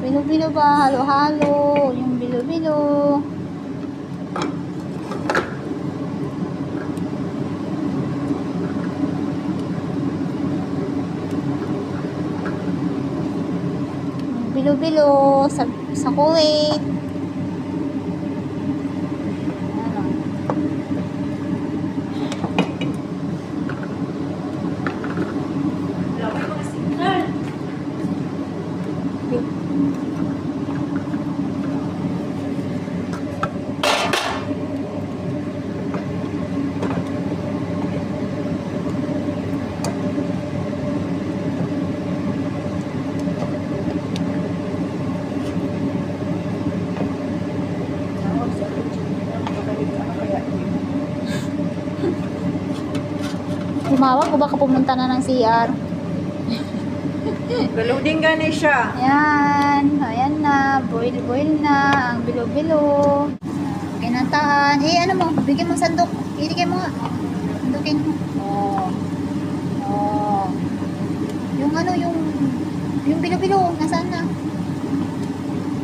Bilo-bilo ba? Halo-halo. Yung bilo-bilo. Bilo-bilo sa Kuwait. Tumawag o baka pumunta na ng CR? Galuding gani siya. Ayan. Ayan na. Boil na. Ang bilo-bilo. Kinantahan. Ano mo? Bigyan mo sandok. Iligay mo nga. Sandukin mo. Oh. Oh. Yung bilo-bilo. Nasaan na?